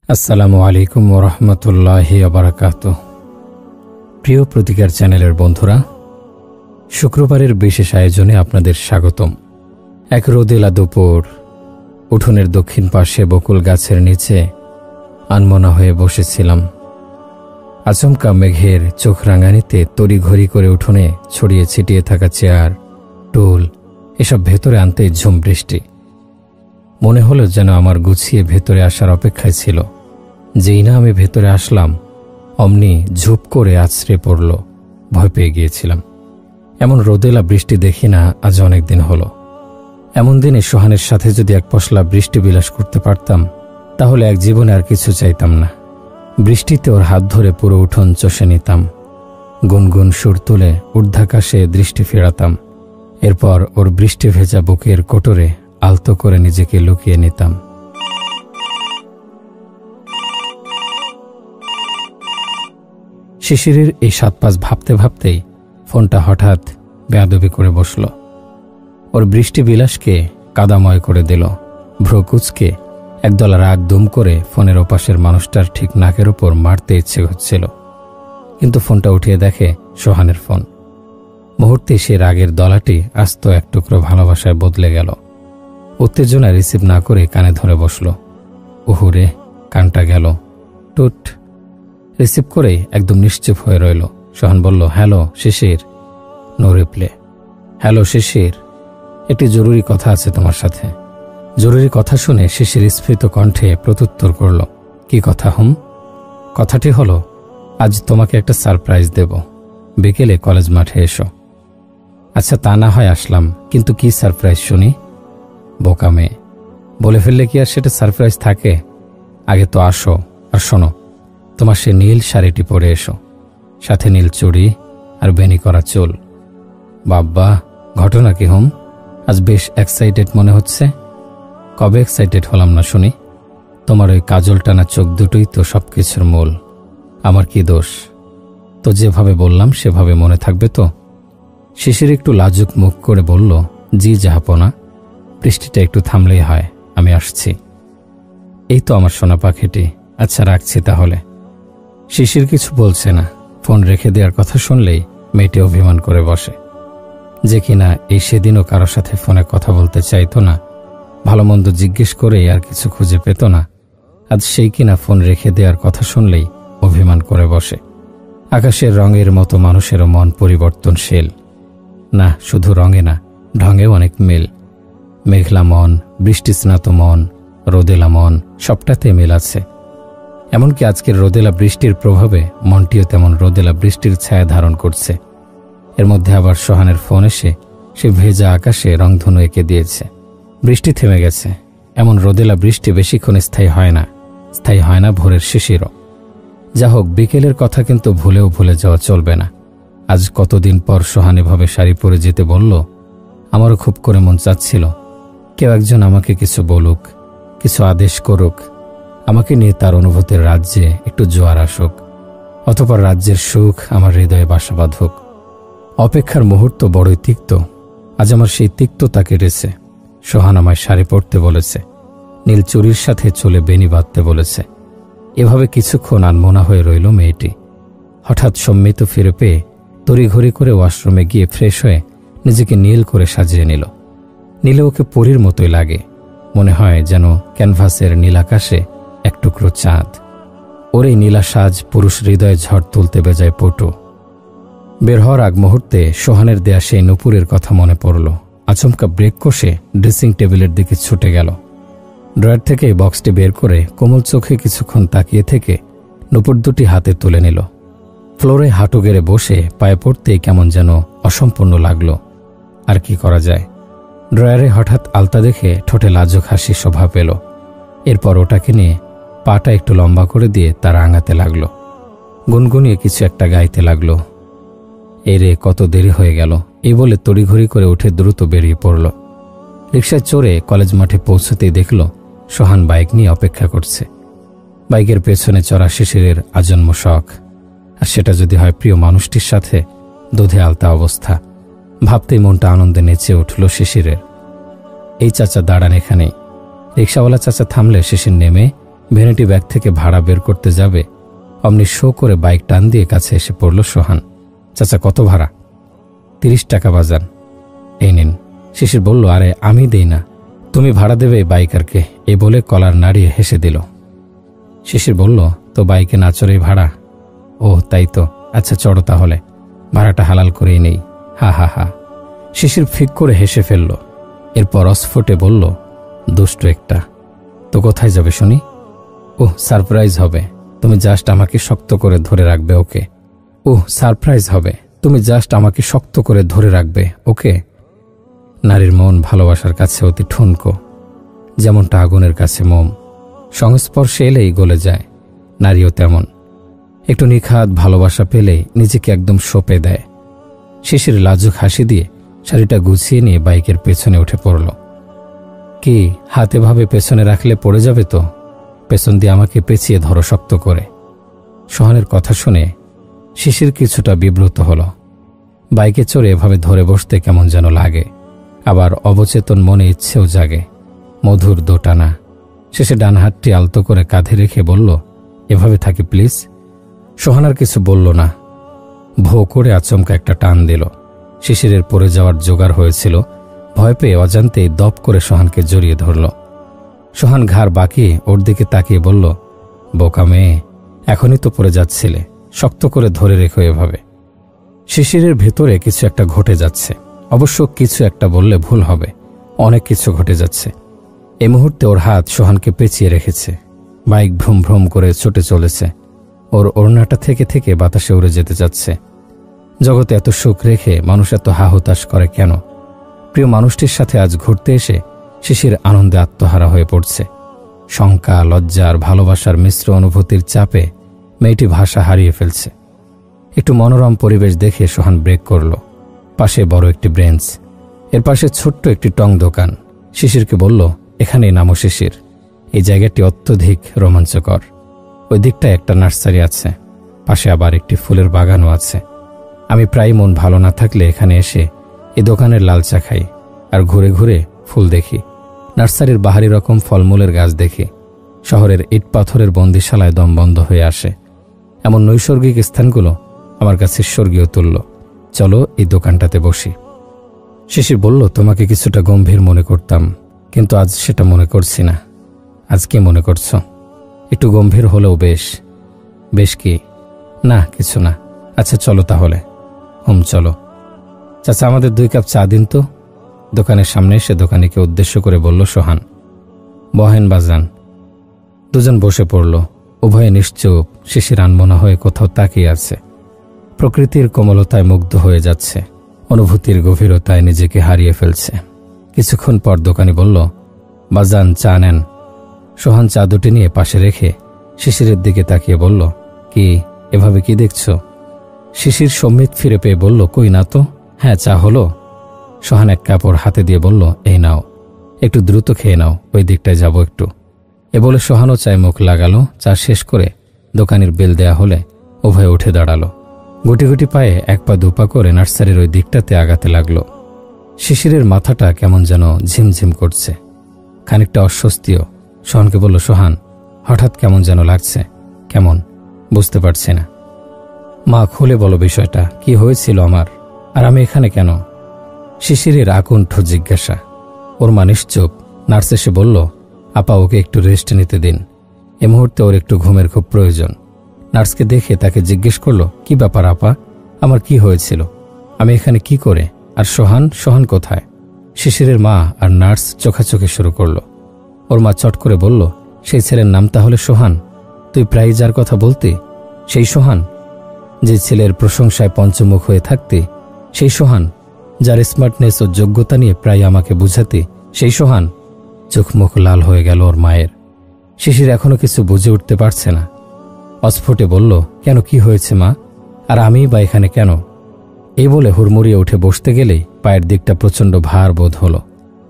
আসসালামু আলাইকুম ওয়া রাহমাতুল্লাহি ওয়া বারাকাতুহু। প্রিয় প্রতিকার চ্যানেলের বন্ধুরা, শুক্রবারের বিশেষ আয়োজনে আপনাদের স্বাগতম। এক রোদেলা দুপুর, উঠোনের দক্ষিণ পাশে বকুল গাছের নিচে আনমনা হয়ে বসেছিলাম। আচমকা মেঘের চোখ রাঙানিতে তড়িঘড়ি করে উঠোনে ছড়িয়ে ছিটিয়ে থাকা চেয়ার, টুল এসব ভেতরে আনতেই ঝুম বৃষ্টি। মনে হলো যেন আমার গুছিয়ে ভেতরে আসার অপেক্ষায় ছিল। যেই না আমি ভেতরে আসলাম, অমনি ঝুপ করে আছড়ে পড়ল। ভয় পেয়ে গিয়েছিলাম। এমন রোদেলা বৃষ্টি দেখি না আজ অনেক দিন হলো। এমন দিনে সোহানের সাথে যদি এক পশলা বৃষ্টি বিলাস করতে পারতাম, তাহলে এক জীবনে আর কিছু চাইতাম না। বৃষ্টিতে ওর হাত ধরে পুরো উঠোন চষে নিতাম, গুনগুন সুর তুলে ঊর্ধ্বাকাশে দৃষ্টি ফেরাতাম। এরপর ওর বৃষ্টি ভেজা বুকের কোটরে আলতো করে নিজেকে লুকিয়ে নিতাম। শিশিরের এই ৭-৫ ভাবতে ভাবতেই ফোনটা হঠাৎ বেয়াদবি করে বসল। ওর বৃষ্টি বিলাসকে কাদাময় করে দিল। ভ্রকুচকে একদল রাগ দুম করে ফোনের ওপাশের মানুষটার ঠিক নাকের উপর মারতে ইচ্ছে হচ্ছিল, কিন্তু ফোনটা উঠিয়ে দেখে সোহানের ফোন। মুহূর্তে সে রাগের দলাটি আস্ত এক টুকরো ভালোবাসায় বদলে গেল। উত্তেজনা রিসিভ না করে কানে ধরে বসল। উহুরে, কানটা গেল। টুট। রিসিভ করেই একদম নিশ্চুপ হয়ে রইল। সোহান বলল, hello Shishir. No reply. Hello Shishir, একটি জরুরি কথা আছে তোমার সাথে। জরুরি কথা শুনে শিশির স্ফীত কণ্ঠে প্রত্যুত্তর করল, কি কথা হুম? কথাটি হলো, আজ তোমাকে একটা সারপ্রাইজ দেব, বিকেলে কলেজ মাঠে এসো। আচ্ছা, তা না হয় আসলাম, কিন্তু কি সারপ্রাইজ শুনি? বোকা মেয়ে, বলে ফেললে কি আর সেটা সারপ্রাইজ থাকে? আগে তো আসো, আর শোনো, তোমার সে নীল শাড়িটি পরে এসো, সাথে নীল চুড়ি আর বেনি করা চুল। বাব্বা, ঘটনা কি হুম? আজ বেশ এক্সাইটেড মনে হচ্ছে। কবে এক্সাইটেড হলাম না শুনি? তোমার ওই কাজল টানা চোখ দুটোই তো সবকিছুর মূল। আমার কি দোষ? তো যেভাবে বললাম সেভাবে মনে থাকবে তো? শিশির একটু লাজুক মুখ করে বলল, জি জাহাপনা, বৃষ্টিটা একটু থামলেই হয়, আমি আসছি। এই তো আমার সোনা পাখিটি। আচ্ছা, রাখছি তাহলে। শিশির কিছু বলছে না। ফোন রেখে দেওয়ার কথা শুনলেই মেয়েটি অভিমান করে বসে, যে কিনা এই সেদিনও কারো সাথে ফোনে কথা বলতে চাইতো না, ভালো মন্দ জিজ্ঞেস করেই আর কিছু খুঁজে পেত না। আজ সেই কিনা ফোন রেখে দেওয়ার কথা শুনলেই অভিমান করে বসে। আকাশের রঙের মতো মানুষেরও মন পরিবর্তনশীল। না, শুধু রঙে না, ঢঙেও অনেক মিল। মেঘলা মন, বৃষ্টিস্নাত মন, রোদেলা মন, সবটাতে মিল আছে। এমনকি আজকের রোদেলা বৃষ্টির প্রভাবে মনটিও তেমন রোদেলা বৃষ্টির ছায়া ধারণ করছে। এর মধ্যে আবার সোহানের ফোন এসে সে ভেজা আকাশে রংধনু এঁকে দিয়েছে। বৃষ্টি থেমে গেছে। এমন রোদেলা বৃষ্টি বেশিক্ষণ স্থায়ী হয় না ভোরের শিশিরও। যা হোক, বিকেলের কথা কিন্তু ভুলেও ভুলে যাওয়া চলবে না। আজ কতদিন পর সোহান এভাবে শাড়ি পরে যেতে বলল। আমারও খুব করে মন চাচ্ছিল কেউ একজন আমাকে কিছু বলুক, কিছু আদেশ করুক, আমাকে নিয়ে তার অনুভূতির রাজ্যে একটু জোয়ার আসুক, অতঃপর রাজ্যের সুখ আমার হৃদয়ে বাসা বাঁধুক। অপেক্ষার মুহূর্ত বড়ই তিক্ত। আজ আমার সেই তিক্ততা কেটেছে। সোহান আমায় শাড়ি পরতে বলেছে, নীল চুরির সাথে চুলে বেনি বাঁধতে বলেছে। এভাবে কিছুক্ষণ আনমনা হয়ে রইল মেয়েটি। হঠাৎ সম্মিত ফিরে পেয়ে তড়িঘড়ি করে ওয়াশরুমে গিয়ে ফ্রেশ হয়ে নিজেকে নীল করে সাজিয়ে নিল। নীলে ওকে পরীর মতোই লাগে। মনে হয় যেন ক্যানভাসের নীল আকাশে এক টুকরো চাঁদ। ওর এই নীলা সাজ পুরুষ হৃদয়ে ঝড় তুলতে বেজায় পটু। বের হওয়ার আগ মুহূর্তে সোহানের দেয়া সেই নুপুরের কথা মনে পড়ল। আচমকা ব্রেক কষে ড্রেসিং টেবিলের দিকে ছুটে গেল। ড্রয়ার থেকে বক্সটি বের করে কোমল চোখে কিছুক্ষণ তাকিয়ে থেকে নুপুর দুটি হাতে তুলে নিল। ফ্লোরে হাঁটু গেড়ে বসে পায়ে পড়তেই কেমন যেন অসম্পূর্ণ লাগলো। আর কি করা যায়? ড্রয়ারে হঠাৎ আলতা দেখে ঠোঁটে লাজুক হাসি শোভা পেল। এরপর ওটাকে নিয়ে পাটা একটু লম্বা করে দিয়ে তার আঙাতে লাগলো। গুনগুনিয়ে কিছু একটা গাইতে লাগলো। এরে, কত দেরি হয়ে গেল, এই বলে তড়িঘড়ি করে উঠে দ্রুত বেরিয়ে পড়ল। রিকশায় চড়ে কলেজ মাঠে পৌঁছতেই দেখল সোহান বাইক নিয়ে অপেক্ষা করছে। বাইকের পেছনে চড়া শিশিরের আজন্ম শখ, আর সেটা যদি হয় প্রিয় মানুষটির সাথে, দুধে আলতা অবস্থা। ভাবতেই মনটা আনন্দে নেচে উঠল শিশিরের। এই চাচা দাঁড়ান এখানেই। রিকশাওয়ালা চাচা থামলে শিশির নেমে ভ্যানিটি ব্যাগ থেকে ভাড়া বের করতে যাবে অমনি শো করে বাইক টান দিয়ে কাছে এসে পড়ল সোহান। চাচা, কত ভাড়া? 30 টাকা বাজান। এই নিন। শিশির বলল, আরে আমি দেই না, তুমি ভাড়া দেবে বাইকারকে, এই বলে কলার নাড়িয়ে হেসে দিল। শিশির বলল, তো বাইকে না চড়েই ভাড়া? ও তাই তো, আচ্ছা চড়ো তাহলে, ভাড়াটা হালাল করেই নেই। হা হা হা। শিশির ফিক করে হেসে ফেলল। এরপর অস্ফুটে বলল, দুষ্ট একটা, তো কোথায় যাবে শুনি? ওহ, সারপ্রাইজ হবে, তুমি জাস্ট আমাকে শক্ত করে ধরে রাখবে, ওকে? ওহ, সারপ্রাইজ হবে, তুমি জাস্ট আমাকে শক্ত করে ধরে রাখবে, ওকে? নারীর মন ভালোবাসার কাছে অতি ঠুনকো, যেমনটা আগুনের কাছে মোম, সংস্পর্শে এলেই গলে যায়। নারীও তেমন, একটু নিখাত ভালোবাসা পেলেই নিজেকে একদম সঁপে দেয়। শিশির লাজুক হাসি দিয়ে শাড়িটা গুছিয়ে নিয়ে বাইকের পেছনে উঠে পড়ল। কি, হাতে ভাবে পেছনে রাখলে পড়ে যাবে তো? পেছন দিয়ে আমাকে পেঁচিয়ে ধরো শক্ত করে। সোহানের কথা শুনে শিশির কিছুটা বিব্রত হল। বাইকে চড়ে এভাবে ধরে বসতে কেমন যেন লাগে, আবার অবচেতন মনে ইচ্ছেও জাগে। মধুর দোটানা। শেষে ডান হাতটি আলতো করে কাঁধে রেখে বলল, এভাবে থাকি প্লিজ। সোহান আর কিছু বলল না, ভো করে আচমকা একটা টান দিল। শিশিরের পড়ে যাওয়ার জোগাড় হয়েছিল, ভয় পেয়ে অজান্তেই দপ করে সোহানকে জড়িয়ে ধরল। সোহান ঘাড় বাঁকিয়ে ওর দিকে তাকিয়ে বলল, বোকা মেয়ে, এখনই তো পড়ে যাচ্ছিলে, শক্ত করে ধরে রেখো এভাবে। শিশিরের ভেতরে কিছু একটা ঘটে যাচ্ছে। অবশ্য কিছু একটা বললে ভুল হবে, অনেক কিছু ঘটে যাচ্ছে। এই মুহূর্তে ওর হাত সোহানকে পেঁচিয়ে রেখেছে। বাইক ভ্রুম ভ্রুম করে ছুটে চলেছে। ওর ওড়নাটা থেকে থেকে বাতাসে উড়ে যেতে যাচ্ছে। জগতে এত সুখ রেখে মানুষ এত হাহুতাশ করে কেন? প্রিয় মানুষটির সাথে আজ ঘুরতে এসে শিশির আনন্দে আত্মহারা হয়ে পড়ছে। শঙ্কা, লজ্জা আর ভালোবাসার মিশ্র অনুভূতির চাপে মেয়েটি ভাষা হারিয়ে ফেলছে। একটু মনোরম পরিবেশ দেখে সোহান ব্রেক করল। পাশে বড় একটি ব্রেঞ্চ, এর পাশে ছোট্ট একটি টং দোকান। শিশিরকে বলল, এখানেই নামো শিশির, এই জায়গাটি অত্যধিক রোমাঞ্চকর। ওই দিকটায় একটা নার্সারি আছে, পাশে আবার একটি ফুলের বাগানও আছে। আমি প্রায় মন ভালো না থাকলে এখানে এসে এই দোকানের লাল চা খাই আর ঘুরে ঘুরে ফুল দেখি, নার্সারির বাহারি রকম ফলমূলের গাছ দেখি। শহরের ইট পাথরের বন্দিশালায় দম বন্ধ হয়ে আসে। এমন নৈসর্গিক স্থানগুলো আমার কাছে স্বর্গীয় তুল্য। চলো এই দোকানটাতে বসি। শিশির বলল, তোমাকে কিছুটা গম্ভীর মনে করতাম, কিন্তু আজ সেটা মনে করছি না। আজ কি মনে করছো? একটু গম্ভীর হলেও বেশ। বেশ কি? না কিছু না। আচ্ছা চলো তাহলে। চলো। চাচা, আমাদের 2 কাপ চা দিন তো। দোকানের সামনে এসে দোকানিকে উদ্দেশ্য করে বলল সোহান। বহেন বাজান। দুজন বসে পড়ল। উভয়ে নিশ্চুপ। শিশির আনমনা হয়ে কোথাও তাকিয়ে আছে। প্রকৃতির কোমলতায় মুগ্ধ হয়ে যাচ্ছে, অনুভূতির গভীরতায় নিজেকে হারিয়ে ফেলছে। কিছুক্ষণ পর দোকানি বলল, বাজান চা নেন। সোহান চা দুটি নিয়ে পাশে রেখে শিশিরের দিকে তাকিয়ে বলল, কি, এভাবে কি দেখছো? শিশির সম্মিত ফিরে পেয়ে বলল, কই না তো। হ্যাঁ, চা হলো। সোহান এক কাপ ওর হাতে দিয়ে বলল, এই নাও, একটু দ্রুত খেয়ে নাও, ওই দিকটায় যাব একটু। এ বলে সোহানও চায় মুখ লাগালো। চা শেষ করে দোকানির বিল দেয়া হলে উভয়ে উঠে দাঁড়ালো। গুটি গুটি পায়ে 1 পা 2 পা করে নার্সারির ওই দিকটাতে আগাতে লাগলো। শিশিরের মাথাটা কেমন যেন ঝিমঝিম করছে, খানিকটা অস্বস্তিও। সোহানকে বলল, সোহান, হঠাৎ কেমন যেন লাগছে। কেমন? বুঝতে পারছি না। মা, খুলে বলো বিষয়টা, কি হয়েছিল আমার, আর আমি এখানে কেন? শিশিরের আকণ্ঠ জিজ্ঞাসা। ওর মা নিশ্চুপ। নার্স এসে বলল, আপা, ওকে একটু রেস্ট নিতে দিন, এ মুহূর্তে ওর একটু ঘুমের খুব প্রয়োজন। নার্সকে দেখে তাকে জিজ্ঞেস করল, কি ব্যাপার আপা, আমার কি হয়েছিল, আমি এখানে কি করে, আর সোহান কোথায়? শিশিরের মা আর নার্স চোখাচোখি শুরু করল। ওর মা চট করে বলল, সেই ছেলের নাম তাহলে সোহান? তুই প্রায় যার কথা বলতি, সেই সোহান? যে ছেলের প্রশংসায় পঞ্চমুখ হয়ে থাকতি, সেই সোহান? যার স্মার্টনেস ও যোগ্যতা নিয়ে প্রায় আমাকে বুঝাতি, সেই সোহান? চোখ মুখ লাল হয়ে গেল ওর মায়ের। শিশির এখনো কিছু বুঝে উঠতে পারছে না। অস্ফুটে বলল, কেন, কি হয়েছে মা, আর আমিই বা এখানে কেন? এই বলে হুড়মুড়িয়ে উঠে বসতে গেলেই পায়ের দিকটা প্রচণ্ড ভার বোধ হলো।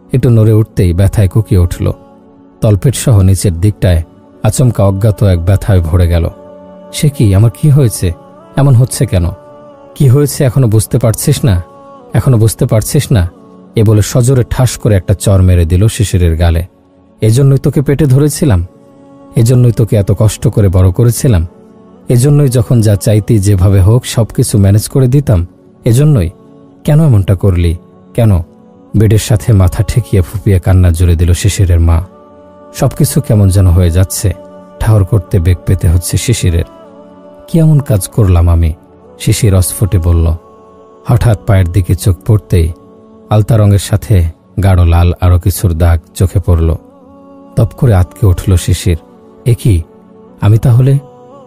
একটু নড়ে উঠতেই ব্যথায় কুকিয়ে উঠল। তলপেট সহ নিচের দিকটায় আচমকা অজ্ঞাত এক ব্যথায় ভরে গেল। সে কি, আমার কি হয়েছে, এমন হচ্ছে কেন? কি হয়েছে এখনো বুঝতে পারছিস না? এখনো বুঝতে পারছিস না? এ বলে সজোরে ঠাস করে একটা চর মেরে দিল শিশিরের গালে। এজন্যই তোকে পেটে ধরেছিলাম। এজন্যই তোকে এত কষ্ট করে বড় করেছিলাম, এজন্যই যখন যা চাইতি যেভাবে হোক সবকিছু ম্যানেজ করে দিতাম, এজন্যই কেন এমনটা করলি, কেন? বেডের সাথে মাথা ঠেকিয়ে ফুপিয়ে কান্না জুড়ে দিল শিশিরের মা। সবকিছু কেমন যেন হয়ে যাচ্ছে, ঠাহর করতে বেগ পেতে হচ্ছে শিশিরের। কি এমন কাজ করলাম আমি? শিশির অস্ফুটে বলল। হঠাৎ পায়ের দিকে চোখ পড়তেই আলতা রঙের সাথে গাঢ় লাল আরো কিছুর দাগ চোখে পড়ল। তপ করে আতকে উঠল শিশির। এ কি? আমি তাহলে?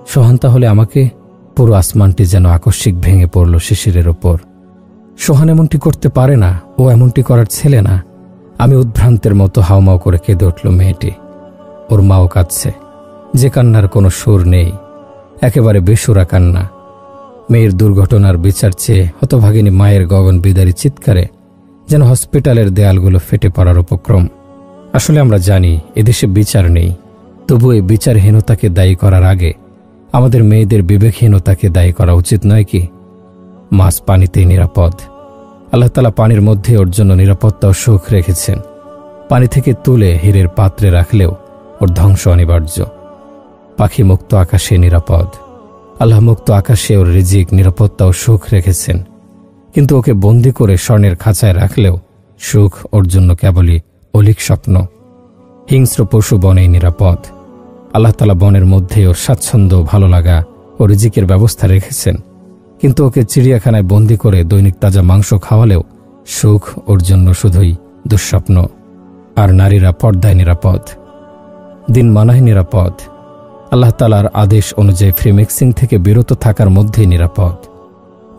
সোহান তাহলে আমাকে? পুরো আসমানটি যেন আকস্মিক ভেঙে পড়ল শিশিরের ওপর। সোহান এমনটি করতে পারে না, ও এমনটি করার ছেলে না। আমি উদ্ভ্রান্তের মতো হাউমাউ করে কেঁদে উঠল মেয়েটি। ওর মাও কাঁদছে, যে কান্নার কোনো সুর নেই, একেবারে বেসুরা কান্না। মেয়ের দুর্ঘটনার বিচার চেয়ে হতভাগিনী মায়ের গগন বিদারী চিৎকারে যেন হসপিটালের দেয়ালগুলো ফেটে পড়ার উপক্রম। আসলে আমরা জানি এদেশে বিচার নেই, তবু এই বিচারহীনতাকে দায়ী করার আগে আমাদের মেয়েদের বিবেকহীনতাকে দায়ী করা উচিত নয় কি? মাছ পানিতেই নিরাপদ। আল্লাহ তাআলা পানির মধ্যে ওর জন্য নিরাপত্তা ও সুখ রেখেছেন। পানি থেকে তুলে হীরের পাত্রে রাখলেও ওর ধ্বংস অনিবার্য। পাখি মুক্ত আকাশে নিরাপদ। আল্লাহ মুক্ত আকাশে ওর রিজিক, নিরাপত্তা ও সুখ রেখেছেন। কিন্তু ওকে বন্দি করে স্বর্ণের খাঁচায় রাখলেও সুখ ওর জন্য কেবলই অলিক স্বপ্ন। হিংস্র পশু বনেই নিরাপদ। আল্লাহ তাআলা বনের মধ্যে ওর স্বাচ্ছন্দ্য, ভালো লাগা ও রিজিকের ব্যবস্থা রেখেছেন। কিন্তু ওকে চিড়িয়াখানায় বন্দি করে দৈনিক তাজা মাংস খাওয়ালেও সুখ ওর জন্য শুধুই দুঃস্বপ্ন। আর নারীরা পর্দায় নিরাপদ, দিন মানায় নিরাপদ। আল্লাহ তাআলার আদেশ অনুযায়ী ফ্রি মিক্সিং থেকে বিরত থাকার মধ্যেই নিরাপদ।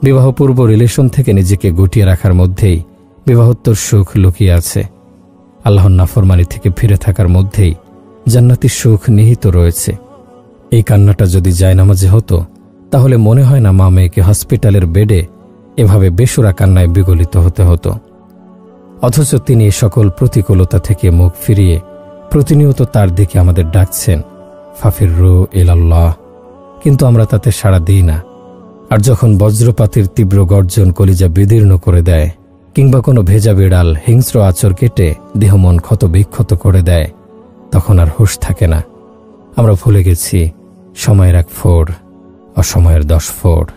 বিবাহপূর্ব রিলেশন থেকে নিজেকে গুটিয়ে রাখার মধ্যেই বিবাহোত্তর সুখ লুকিয়ে আছে। আল্লাহর নাফরমানি থেকে ফিরে থাকার মধ্যেই জান্নাতি সুখ নিহিত রয়েছে। এই কান্নাটা যদি জায়নামাজে হতো, তাহলে মনে হয় না মা মেয়েকে হসপিটালের বেডে এভাবে বেসুরা কান্নায় বিগলিত হতে হতো। অথচ তিনি এই সকল প্রতিকূলতা থেকে মুখ ফিরিয়ে প্রতিনিয়ত তার দিকে আমাদের ডাকছেন, ফাফিররু ইলাল্লাহ। কিন্তু আমরা তাতে সাড়া দিই না। আর যখন বজ্রপাতের তীব্র গর্জন কলিজা বিদীর্ণ করে দেয়, কিংবা কোনো ভেজা বিড়াল হিংস্র আচর কেটে দেহ মন ক্ষত বিক্ষত করে দেয়, তখন আর হুঁশ থাকে না। আমরা ভুলে গেছি সময়ের 1 ফোড়, অসময়ের 10 ফোড়।